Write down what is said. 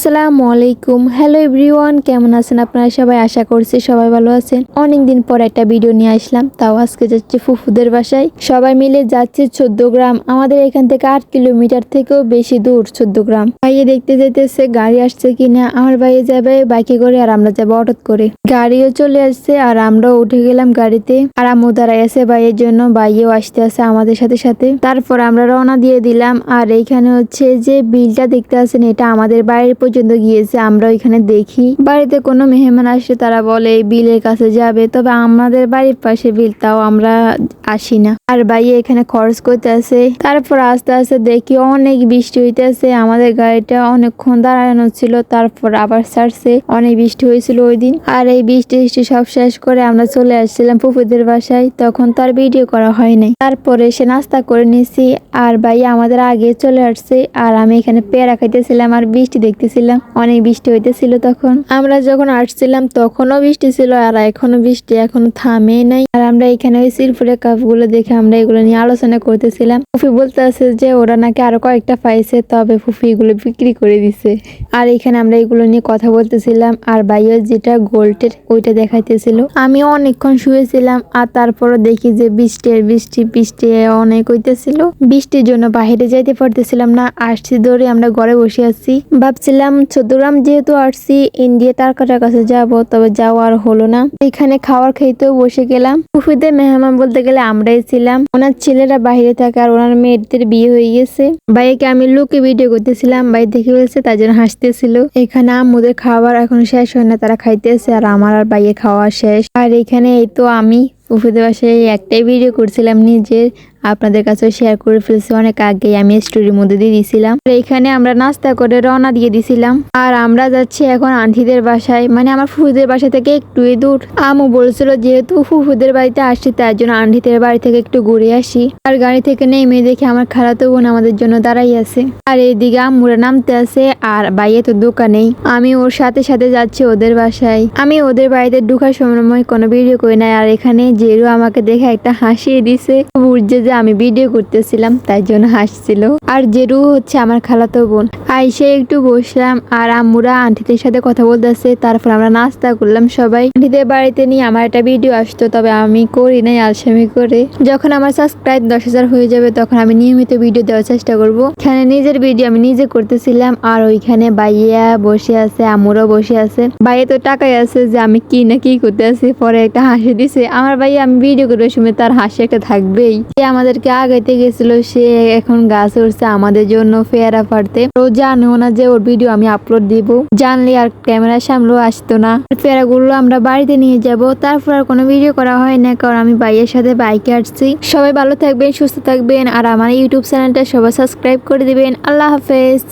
আসসালামু আলাইকুম। Hello everyone, কেমন আছেন আপনারা সবাই? আশা করছি সবাই ভালো আছেন। অনেকদিন পর একটা ভিডিও নিয়ে আসলাম, তাও আজকে যাচ্ছি ফুফুদের বাসায়। সবাই মিলে যাচ্ছে 14 গ্রাম। আমাদের এখান থেকে 8 কিলোমিটার থেকেও বেশি দূর 14 গ্রাম। ভাইয়ে দেখতে যেতেছে গাড়ি আসছে কিনা। আমার ভাইয়ে যাবে বাইকে করে আর আমরা যাবো অটো করে। গাড়িও চলে আসছে আর আমরাও উঠে গেলাম গাড়িতে। আর আম্মু দাঁড়াই আছে ভাইয়ের জন্য, ভাইয়েও আসতে আছে আমাদের সাথে সাথে। তারপর আমরা রওনা দিয়ে দিলাম। আর এইখানে হচ্ছে যে বিলটা দেখতে আছেন, এটা আমাদের বাড়ির পর্যন্ত গিয়েছে। আমরা ওইখানে দেখি বাড়িতে কোনো মেহমান আসে তারা বলে বিলের কাছে যাবে, তবে আমাদের বাড়ির পাশে বিল, তাও আমরা আসি না। আর ভাইয়া এখানে খরচ করতে আছে। তারপর আস্তে আস্তে দেখি অনেক বৃষ্টি হইতেছে। আমাদের গাড়িটা অনেকক্ষণ দাঁড়ানো ছিল, তারপর আবার ছাড়ছে। অনেক বৃষ্টি হয়েছিল ওই দিন। আর এই বৃষ্টি সব শেষ করে আমরা চলে আসছিলাম ফুফুদের বাসায়। তখন তার ভিডিও করা হয় নাই। তারপরে সে নাস্তা করে নিয়েছি আর ভাইয়া আমাদের আগে চলে আসছে। আর আমি এখানে পেয়ারা খাইতেছিলাম আর বৃষ্টি দেখতেছিলাম। অনেক বৃষ্টি হইতেছিল তখন। আমরা যখন আসছিলাম তখনও বৃষ্টি ছিল আর এখনো বৃষ্টি, এখনো থামে নাই। আর আমরা এখানে ওই সিরপুরের কাপগুলো দেখে আমরা এগুলো নিয়ে আলোচনা করতেছিলাম। ফুফি বলতে আছে যে ওরা নাকি আরো কয়েকটা পাইছে, তবে ফুফি এগুলো বিক্রি করে দিছে। আর এখানে আমরা এগুলো নিয়ে কথা বলতেছিলাম। আর ভাইয়া যেটা গোল্ডের ওইটা দেখাইতেছিল। আমি অনেকক্ষণ শুয়েছিলাম আর তারপরে দেখি যে বৃষ্টি অনেক হইতেছিল। বৃষ্টির জন্য বাহিরে যাইতে পারতেছিলাম না। আসছি ধরে আমরা ঘরে বসে আছি। ভাবছিলাম 14 গ্রাম যেহেতু আসছি, ইন্ডিয়া তারকাটার কাছে যাব, তবে যাওয়া আর হলো না। এখানে খাবার খেতেও বসে গেলাম। ফুফিদের মেহমান বলতে গেলে আমরাই ছিলাম। ওনার ছেলেরা বাইরে থাকে আর ওনার মেয়েদের বিয়ে হয়ে গেছে। ভাইকে আমি লুকে ভিডিও করতেছিলাম, ভাই দেখে ফেলছে, তার জন্য হাসতেছিল। এখানে আম্মুদের খাবার এখন শেষ হয় না, তারা খাইতেছে আর আমার আর ভাইয়ের খাওয়া শেষ। আর এখানে এই তো আমি ফুফুদের বাসায় একটাই ভিডিও করছিলাম নিজের, আপনাদের কাছে শেয়ার করে ফেলছি অনেক আগে, আমি স্টোরির মধ্যে দিয়ে দিছিলাম। এখানে আমরা নাস্তা করে রওনা দিয়ে দিছিলাম। আর আমরা যাচ্ছি এখন আন্টিদের বাসায়, মানে আমার ফুফুদের বাসা থেকে একটুই দূর। আম্মু বলছিল যেহেতু ফুফুদের বাড়িতে আসছি তার জন্য আন্টিদের বাড়ি থেকে একটু ঘুরে আসি। আর গাড়ি থেকে নেমে দেখে আমার খালাতো বোন আমাদের জন্য দাঁড়াই আছে। আর এইদিকে আম্মুরা নামতে আছে আর বাইরে তো দোকানেই। আমি ওর সাথে সাথে যাচ্ছি ওদের বাসায়। আমি ওদের বাড়িতে ঢুকার সময় কোনো ভিডিও করি নাই। আর এখানে জেরু আমাকে দেখে একটা হাসিয়ে দিছে, বুঝছে যে আমি ভিডিও করতেছিলাম, তাই জন্য হাসছিল। আর জেরু হচ্ছে আমার খালাতো বোন। আইসে একটু বসলাম আর আম্মুরা আন্টিদের সাথে কথা বলতেছে। তারপর আমরা নাস্তা করলাম সবাই। আন্টিদের বাড়িতে নিয়ে আমার একটা ভিডিও আসতো, তবে আমি করি নাই আলসেমি করে। যখন আমার সাবস্ক্রাইব 10,000 হয়ে যাবে তখন আমি নিয়মিত ভিডিও দেওয়ার চেষ্টা করব। এখানে নিজের ভিডিও আমি নিজে করতেছিলাম আর ওইখানে ভাইয়া বসে আছে, আম্মুরাও বসে আছে। ভাইয়া তো টাকাই আছে যে আমি কি না কি করতে আছি। পরে একটা হাসি দিছে আমার ভাইয়া, আমি ভিডিও করবো সময় তার হাসি একটা থাকবেই। আমাদেরকে আগাইতে গেছিল, সে এখন গাছ উঠছে আমাদের জন্য পেয়ারা পাড়তে। ও জানেও না যে ওর ভিডিও আমি আপলোড দিব, জানলে আর ক্যামেরার সামনেও আসতো না। পেয়ারাগুলো আমরা বাড়িতে নিয়ে যাব। তারপর আর কোনো ভিডিও করা হয় না, কারণ আমি ভাইয়ের সাথে বাইকে আসছি। সবাই ভালো থাকবেন, সুস্থ থাকবেন আর আমার ইউটিউব চ্যানেলটা সবাই সাবস্ক্রাইব করে দিবেন। আল্লাহ হাফেজ।